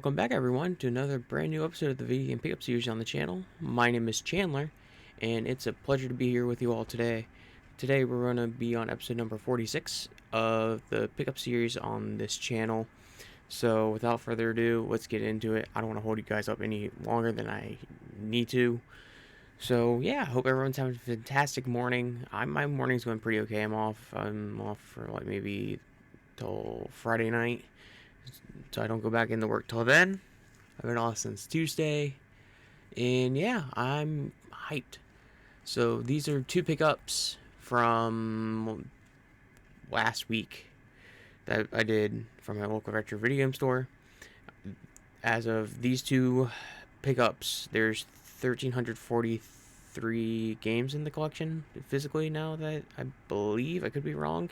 Welcome back, everyone, to another brand new episode of the Video Game Pickup Series on the channel. My name is Chandler, and it's a pleasure to be here with you all today. Today, we're going to be on episode number 46 of the Pickup Series on this channel. So, without further ado, let's get into it. I don't want to hold you guys up any longer than I need to. So, yeah, I hope everyone's having a fantastic morning. My morning's going pretty okay. I'm off for like maybe till Friday night, so I don't go back into work till then. I've been off since Tuesday, and yeah, I'm hyped. So these are two pickups from last week that I did from my local retro video game store. As of these two pickups, there's 1,343 games in the collection physically now, that I believe. I could be wrong,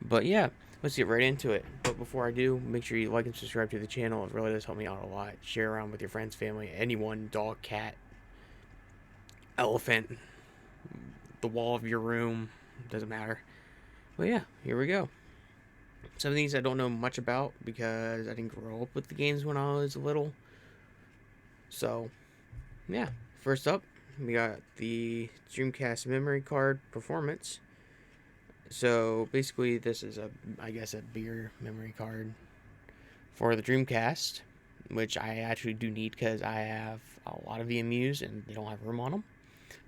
but yeah, let's get right into it. But before I do, make sure you like and subscribe to the channel. It really does help me out a lot. Share around with your friends, family, anyone, dog, cat, elephant, the wall of your room, doesn't matter. But yeah, here we go. Some of these I don't know much about because I didn't grow up with the games when I was little. So, yeah. First up, we got the Dreamcast memory card performance. So basically, this is a beer memory card for the Dreamcast, which I actually do need because I have a lot of VMUs and they don't have room on them.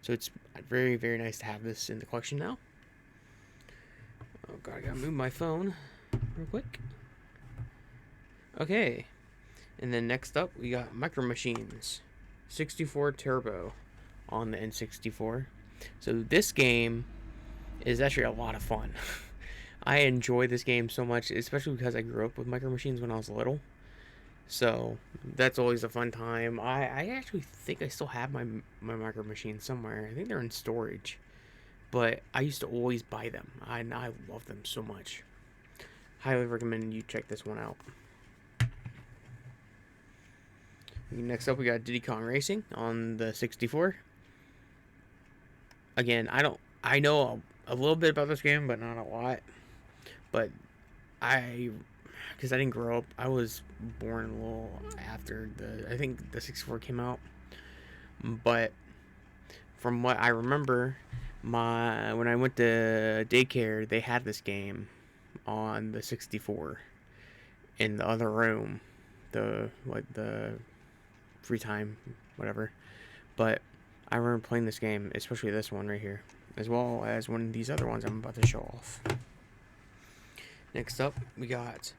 So it's very, very nice to have this in the collection now. Oh god, I gotta move my phone real quick. Okay, and then next up we got Micro Machines 64 Turbo on the N64. So this game is actually a lot of fun. I enjoy this game so much, especially because I grew up with Micro Machines when I was little. So that's always a fun time. I actually think I still have my Micro Machines somewhere. I think they're in storage. But I used to always buy them. I love them so much. Highly recommend you check this one out. Next up, we got Diddy Kong Racing on the 64. Again, I know a little bit about this game, but not a lot. But because I didn't grow up, I was born a little after I think the 64 came out. But from what I remember, when I went to daycare, they had this game on the 64 in the other room, the free time, whatever. But I remember playing this game, especially this one right here, as well as one of these other ones I'm about to show off. Next up, we got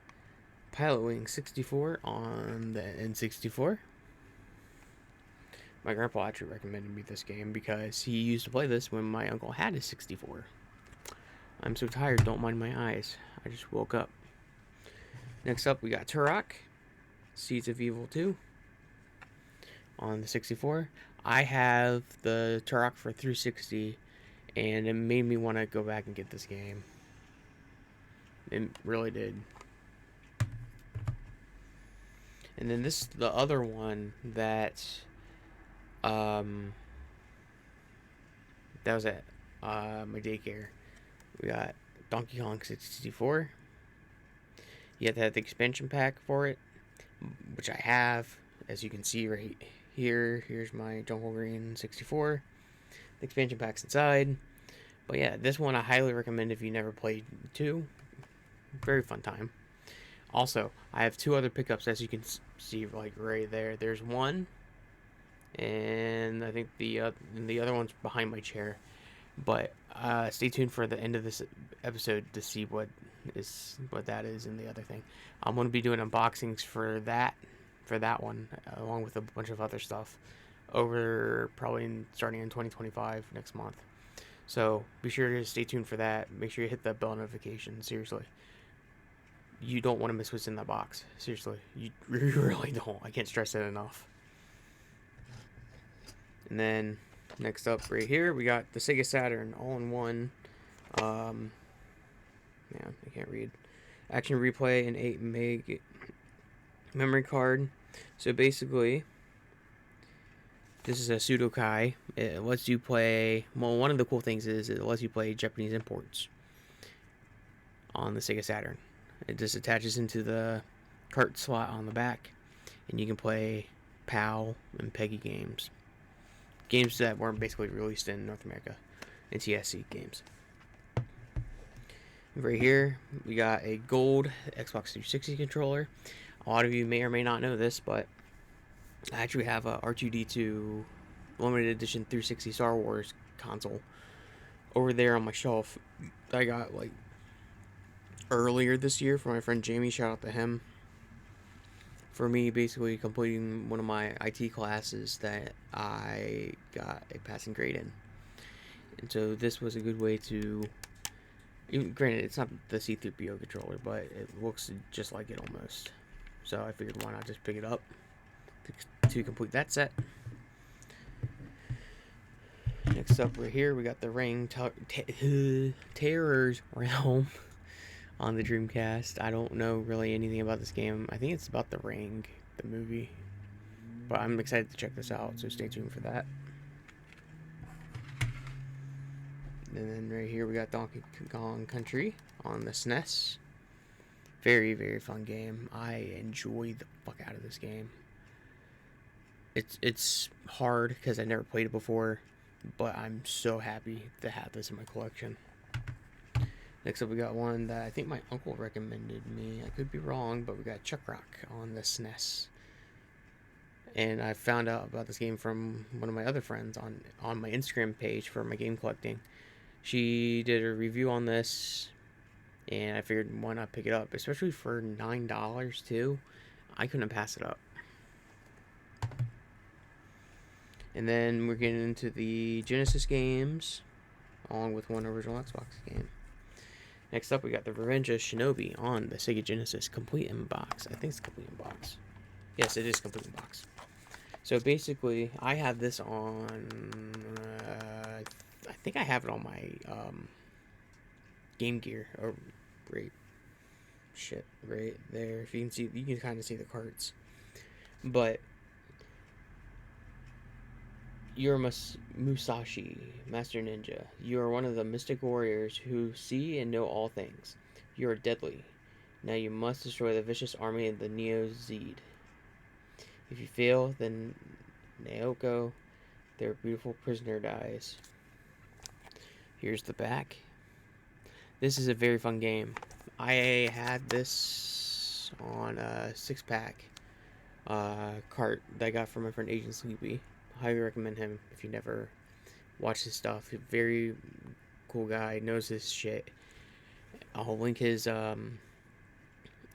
Pilot Wing 64 on the N64. My grandpa actually recommended me this game because he used to play this when my uncle had his 64. I'm so tired, don't mind my eyes. I just woke up. Next up, we got Turok Seeds of Evil 2 on the 64. I have the Turok for 360, and it made me want to go back and get this game. It really did. And then the other one that was at my daycare. We got Donkey Kong 64. You have to have the expansion pack for it, which I have, as you can see right here. Here's my Jungle Green 64. The expansion pack's inside. But yeah, this one I highly recommend if you never played 2. Very fun time. Also, I have 2 other pickups, as you can see like right there. There's one, and I think the other one's behind my chair. But stay tuned for the end of this episode to see what that is in the other thing. I'm going to be doing unboxings for that one, along with a bunch of other stuff, over probably starting in 2025 next month. So be sure to stay tuned for that. Make sure you hit that bell notification. Seriously, you don't want to miss what's in that box. Seriously, you really don't. I can't stress it enough. And then next up right here, we got the Sega Saturn all-in-one. Man, I can't read. Action replay and 8 meg memory card. So basically, this is a Sudokai. It lets you play. Well, one of the cool things is it lets you play Japanese imports on the Sega Saturn. It just attaches into the cart slot on the back. and you can play PAL and PEGI games. Games that weren't basically released in North America. NTSC games. Right here, we got a gold Xbox 360 controller. A lot of you may or may not know this, but I actually have a R2D2 limited edition 360 Star Wars console over there on my shelf. I got like earlier this year from my friend Jamie. Shout out to him for me basically completing one of my IT classes that I got a passing grade in. And so this was a good way to, granted it's not the C3PO controller, but it looks just like it almost. So I figured why not just pick it up to complete that set. Next up right here we got the Ring Terror's Realm on the Dreamcast. I don't know really anything about this game. I think it's about the Ring, the movie. But I'm excited to check this out, so stay tuned for that. And then right here we got Donkey Kong Country on the SNES. Very, very fun game. I enjoy the fuck out of this game. It's hard because I never played it before, but I'm so happy to have this in my collection. Next up we got one that I think my uncle recommended me. I could be wrong, but we got Chuck Rock on the SNES. And I found out about this game from one of my other friends on my Instagram page for my game collecting. She did a review on this, and I figured why not pick it up, especially for $9 too. I couldn't pass it up. And then we're getting into the Genesis games, along with one original Xbox game. Next up, we got the Revenge of Shinobi on the Sega Genesis, complete in box. I think it's complete in box. Yes, it is complete in box. So basically, I have this on. I think I have it on my Game Gear. Oh, right there. If you can see, you can kind of see the carts. But you're Musashi, Master Ninja. You are one of the mystic warriors who see and know all things. You are deadly. Now you must destroy the vicious army of the Neo Zed. If you fail, then Naoko, their beautiful prisoner, dies. Here's the back. This is a very fun game. I had this on a 6-pack cart that I got from my friend Agent Sleepy. Highly recommend him if you never watch his stuff. Very cool guy, knows his shit. I'll link his channel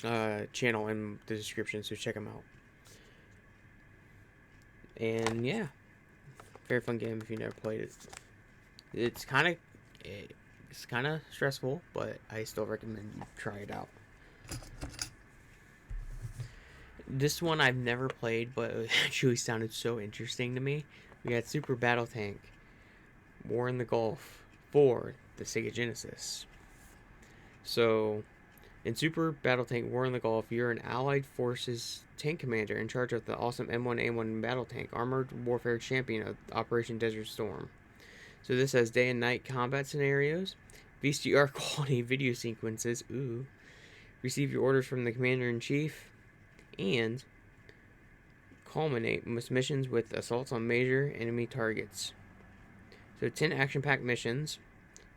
in the description, so check him out. And yeah, very fun game if you never played it. It's kind of stressful, but I still recommend you try it out. This one I've never played, but it actually sounded so interesting to me. We got Super Battle Tank War in the Gulf for the Sega Genesis. So, in Super Battle Tank War in the Gulf, you're an Allied Forces tank commander in charge of the awesome M1A1 battle tank, armored warfare champion of Operation Desert Storm. So this has day and night combat scenarios, VCR quality video sequences, receive your orders from the commander-in-chief, and culminate missions with assaults on major enemy targets. So 10 action-packed missions,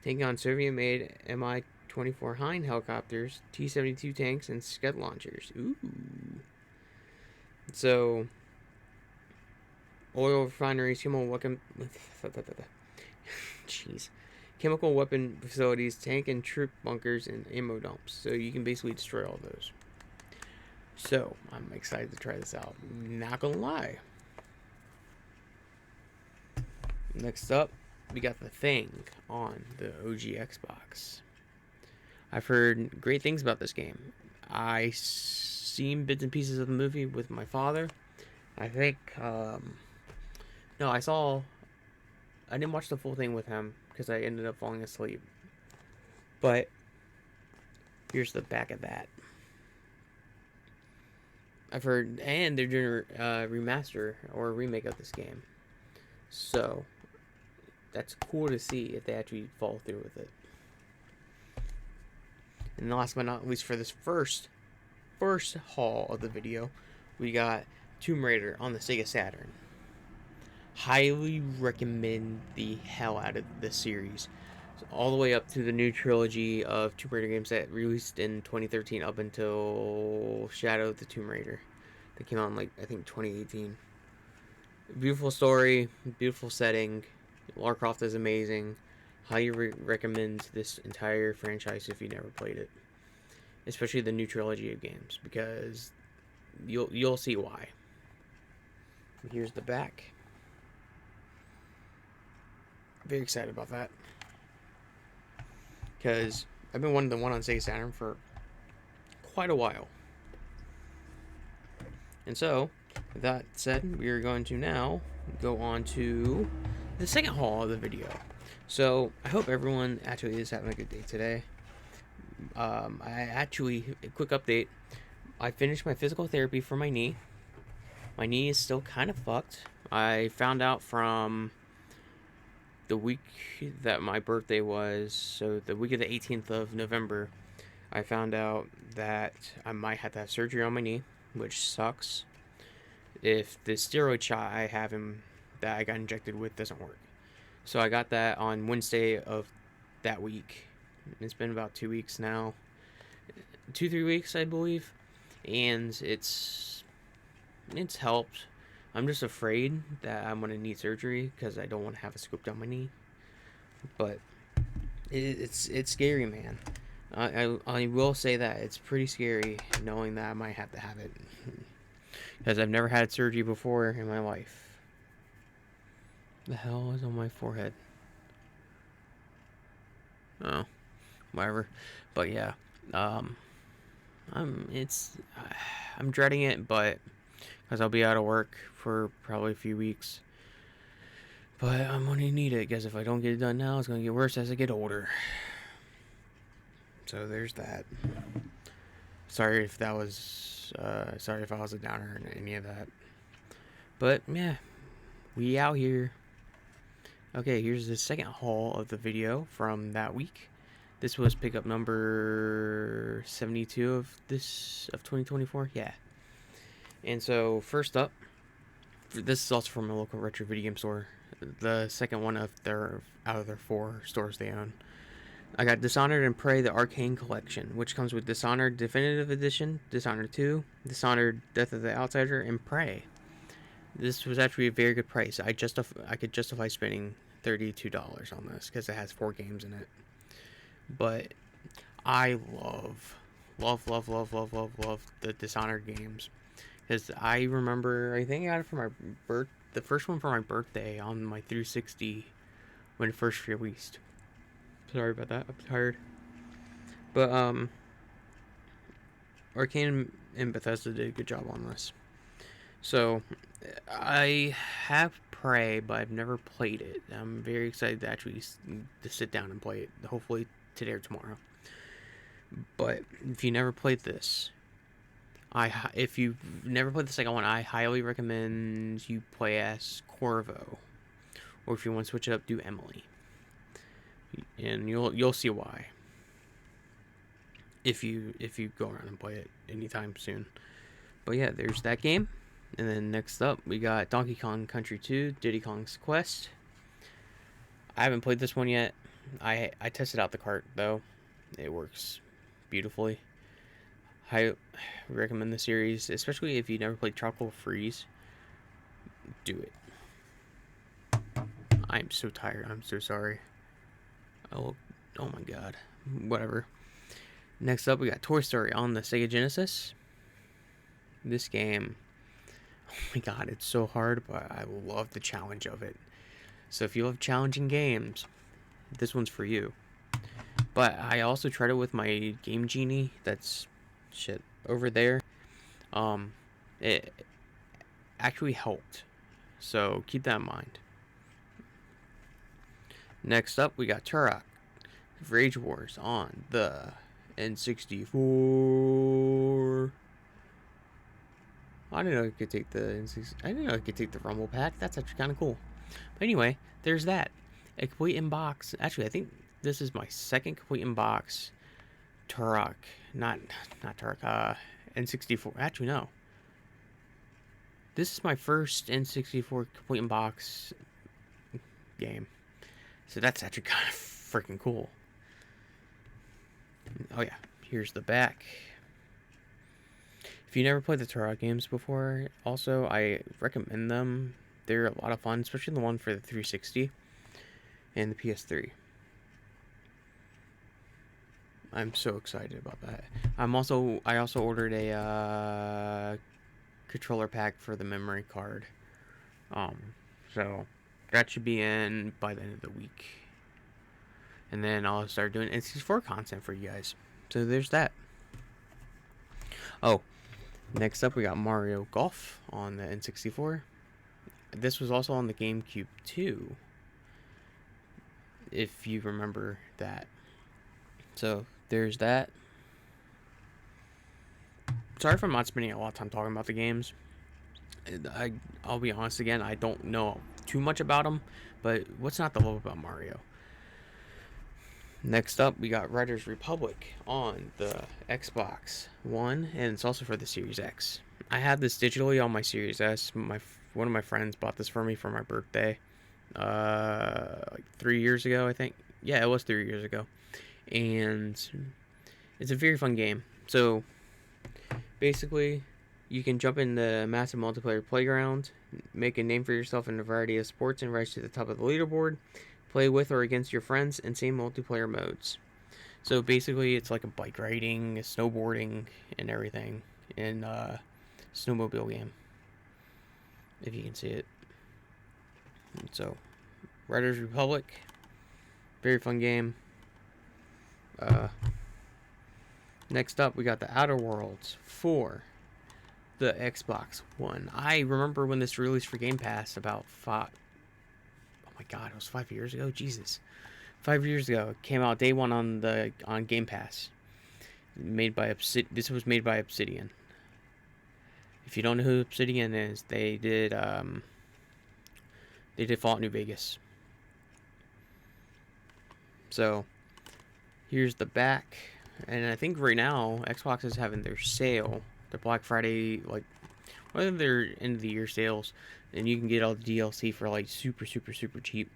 taking on Soviet-made Mi-24 Hind helicopters, T-72 tanks, and Scud launchers. So, oil refineries, chemical weapon facilities, tank and troop bunkers, and ammo dumps. So you can basically destroy all those. So, I'm excited to try this out. Not gonna lie. Next up, we got The Thing on the OG Xbox. I've heard great things about this game. I seen bits and pieces of the movie with my father. I think, I didn't watch the full thing with him because I ended up falling asleep. But, here's the back of that. I've heard, and they're doing a remaster or a remake of this game. So, that's cool to see if they actually follow through with it. And last but not least, for this first haul of the video, we got Tomb Raider on the Sega Saturn. Highly recommend the hell out of this series. So all the way up to the new trilogy of Tomb Raider games that released in 2013 up until Shadow of the Tomb Raider. That came out in, like, I think 2018. Beautiful story, beautiful setting. Lara Croft is amazing. Highly recommend this entire franchise if you never played it, especially the new trilogy of games, because you'll see why. Here's the back. Very excited about that because I've been wanting the one on Sega Saturn for quite a while. And so, with that said, we are going to now go on to the second haul of the video. So, I hope everyone actually is having a good day today. A quick update. I finished my physical therapy for my knee. My knee is still kind of fucked. I found out from the week that my birthday was, so the week of the 18th of November, I found out that I might have to have surgery on my knee, which sucks if the steroid shot I have that I got injected with doesn't work. So I got that on Wednesday of that week. It's been about 2 weeks now. 2-3 weeks, I believe. And it's helped. I'm just afraid that I'm going to need surgery because I don't want to have a scoop down my knee. But it's scary, man. I will say that it's pretty scary knowing that I might have to have it. Because I've never had surgery before in my life. The hell is on my forehead? Oh, whatever. But yeah, I'm dreading it, but because I'll be out of work for probably a few weeks. But I'm gonna need it because if I don't get it done now, it's gonna get worse as I get older. So there's that. Sorry if that was sorry if I was a downer or any of that. But yeah, we out here. Okay, here's the second haul of the video from that week. This was pickup number 72 of 2024. Yeah. And so first up, this is also from a local retro video game store. The second one out of their 4 stores they own. I got Dishonored and Prey: The Arcane Collection, which comes with Dishonored Definitive Edition, Dishonored 2, Dishonored Death of the Outsider, and Prey. This was actually a very good price. I could justify spending $32 on this because it has 4 games in it. But I love the Dishonored games because I remember I think I got it for the first one for my birthday on my 360 when it first released. Sorry about that. I'm tired. But Arcane and Bethesda did a good job on this. So I have Prey, but I've never played it. I'm very excited to actually sit down and play it. Hopefully today or tomorrow. But if you never played this, if you've never played the second one, I highly recommend you play as Corvo, or if you want to switch it up, do Emily, and you'll see why. If you go around and play it anytime soon. But yeah, there's that game. And then next up, we got Donkey Kong Country 2, Diddy Kong's Quest. I haven't played this one yet. I tested out the cart, though. It works beautifully. I recommend the series, especially if you never played Tropical Freeze. Do it. I'm so tired. I'm so sorry. Oh my god. Whatever. Next up, we got Toy Story on the Sega Genesis. This game, oh my god, it's so hard, but I love the challenge of it. So if you love challenging games, this one's for you. But I also tried it with my Game Genie. That's over there. It actually helped. So keep that in mind. Next up, we got Turok Rage Wars on the N64. I didn't know it could take the N64. I didn't know it could take the Rumble Pack. That's actually kind of cool. But anyway, there's that. A complete inbox. Actually, I think this is my second complete inbox. Turok, not Turok. N64. Actually, no. this is my first N64 complete in box game, so that's actually kind of freaking cool. Oh yeah, here's the back. If you never played the Turok games before, also I recommend them. They're a lot of fun, especially the one for the 360 and the PS3. I'm so excited about that. I also ordered a controller pack for the memory card. So that should be in by the end of the week. And then I'll start doing N64 content for you guys. So there's that. Oh, next up we got Mario Golf on the N64. This was also on the GameCube too, if you remember that. So there's that. Sorry if I'm not spending a lot of time talking about the games. I'll be honest again, I don't know too much about them, but what's not to love about Mario? Next up, we got Riders Republic on the Xbox One, and it's also for the Series X. I had this digitally on my Series S. One of my friends bought this for me for my birthday, like 3 years ago, I think. Yeah, it was 3 years ago, and it's a very fun game. So basically, you can jump in the massive multiplayer playground, make a name for yourself in a variety of sports, and rise to the top of the leaderboard. Play with or against your friends in same multiplayer modes. So basically, it's like a bike riding, a snowboarding, and everything in a snowmobile game, if you can see it. So, Riders Republic, very fun game. Next up, we got the Outer Worlds for the Xbox One. I remember when this released for Game Pass about oh my god, it was 5 years ago. Jesus, 5 years ago. It came out day one on Game Pass. This was made by Obsidian. If you don't know who Obsidian is, they did Fallout New Vegas. So here's the back, and I think right now Xbox is having their sale, their Black Friday, like whether they're end of the year sales, and you can get all the DLC for like super cheap.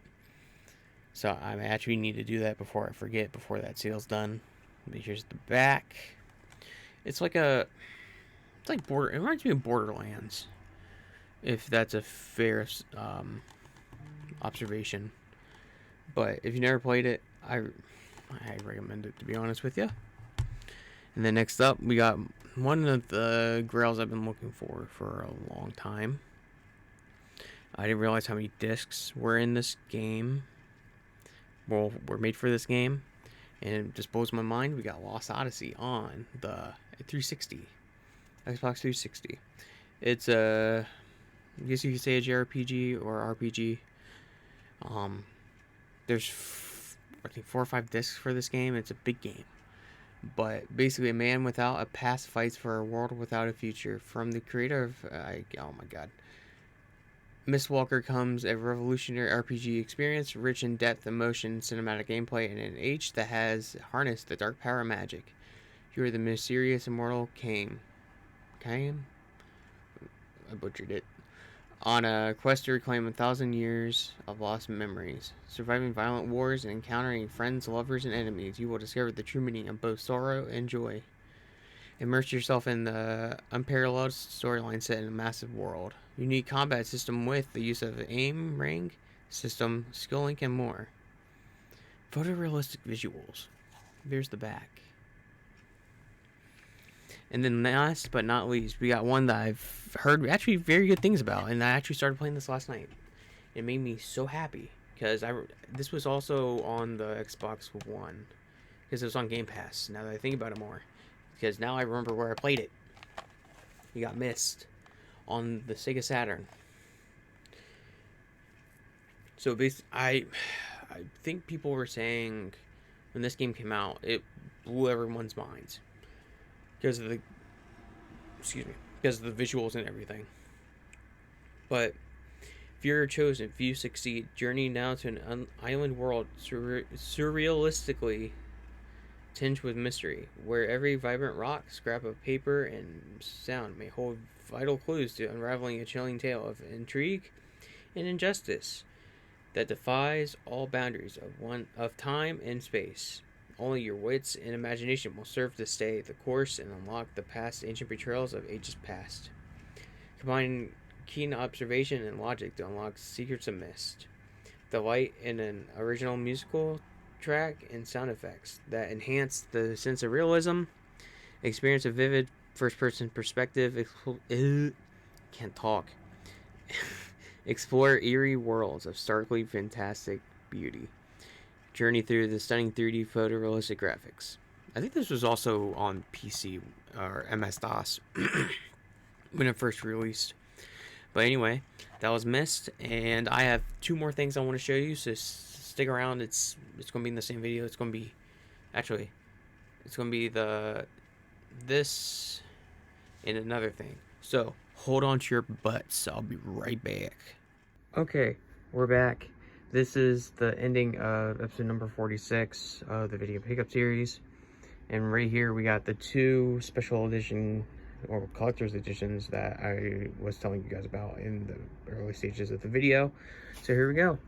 So I actually need to do that before I forget, before that sale's done. But here's the back. It's like it reminds me of Borderlands, if that's a fair observation. But if you never played it, I recommend it, to be honest with you. And then next up, we got one of the grails I've been looking for a long time. I didn't realize how many discs were in this game. Well, were made for this game. And it just blows my mind. We got Lost Odyssey on the 360. Xbox 360. It's I guess you could say a JRPG or RPG. There's I think 4 or 5 discs for this game. It's a big game. But basically, a man without a past fights for a world without a future. From the creator of oh my god, Mistwalker comes a revolutionary RPG experience, rich in depth, emotion, cinematic gameplay, and an age that has harnessed the dark power of magic. You are the mysterious immortal Cain. I butchered it. On a quest to reclaim 1,000 years of lost memories. Surviving violent wars and encountering friends, lovers, and enemies, you will discover the true meaning of both sorrow and joy. Immerse yourself in the unparalleled storyline set in a massive world. Unique combat system with the use of aim, ring, system, skill link, and more. Photorealistic visuals. There's the back. And then last but not least, we got one that I've heard actually very good things about, and I actually started playing this last night. It made me so happy, because this was also on the Xbox One, because it was on Game Pass, now that I think about it more. Because now I remember where I played it. You got Myst on the Sega Saturn. So basically, I think people were saying when this game came out, it blew everyone's minds because of the visuals and everything. But if you're chosen, if you succeed, journey now to an island world surrealistically tinged with mystery, where every vibrant rock, scrap of paper, and sound may hold vital clues to unraveling a chilling tale of intrigue and injustice that defies all boundaries of time and space. Only your wits and imagination will serve to stay the course and unlock the past ancient betrayals of ages past. Combine keen observation and logic to unlock secrets of mist. Delight in an original musical track and sound effects that enhance the sense of realism. Experience a vivid first-person perspective. Can't talk. Explore eerie worlds of starkly fantastic beauty. Journey through the stunning 3D photorealistic graphics. I think this was also on PC or MS-DOS when it first released. But anyway, that was Mist, and I have two more things I want to show you, so stick around. It's going to be in the same video. It's going to be, actually, it's going to be this and another thing. So, hold on to your butts. I'll be right back. Okay, we're back. This is the ending of episode number 46 of the video pickup series. And right here we got the two special edition or collector's editions that I was telling you guys about in the early stages of the video. So here we go.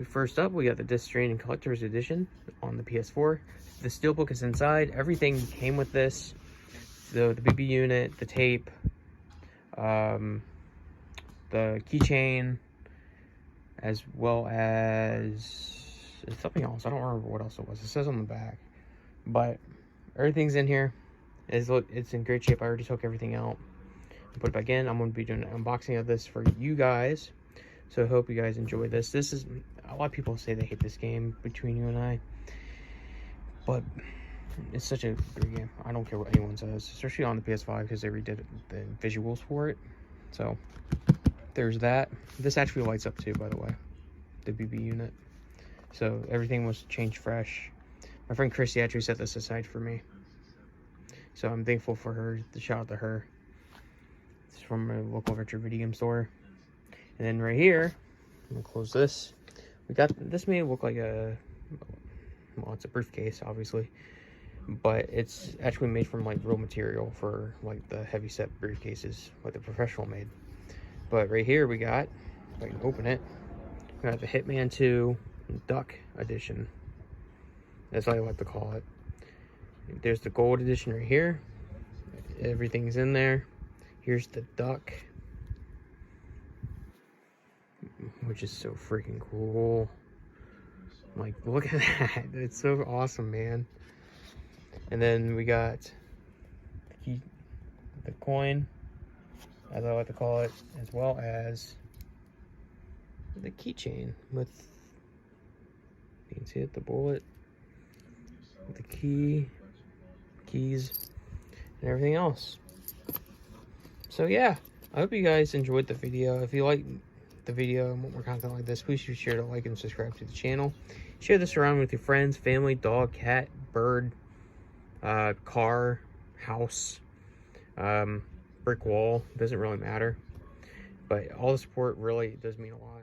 First up, we got the Disc Stranding collector's edition on the PS4. The steelbook is inside. Everything came with this. The BB unit, the tape, the keychain, as well as something else. I don't remember what else it was. It says on the back, but everything's in here. It's in great shape. I already took everything out and put it back in. I'm going to be doing an unboxing of this for you guys, so I hope you guys enjoy this. This is, a lot of people say they hate this game between you and I, but it's such a great game. I don't care what anyone says, especially on the PS5 because they redid the visuals for it. So there's that. This actually lights up too, by the way, the BB unit. So everything was changed fresh. My friend Christy actually set this aside for me, so I'm thankful for her. The shout out to her. It's from a local retro video game store. And then right here, I'm gonna close this. We got this made it look like a, well, it's a briefcase, obviously, but it's actually made from like real material for like the heavy set briefcases, like the professional made. But right here we got, if I can open it, we got the Hitman 2 Duck Edition. That's what I like to call it. There's the gold edition right here. Everything's in there. Here's the duck, which is so freaking cool. Like, look at that. It's so awesome, man. And then we got the coin, as I like to call it, as well as the keychain with, you can see it, the bullet, the keys, and everything else. So yeah, I hope you guys enjoyed the video. If you like the video and want more content like this, please be sure to like and subscribe to the channel. Share this around with your friends, family, dog, cat, bird, car, house, brick wall. Doesn't really matter, but all the support really does mean a lot.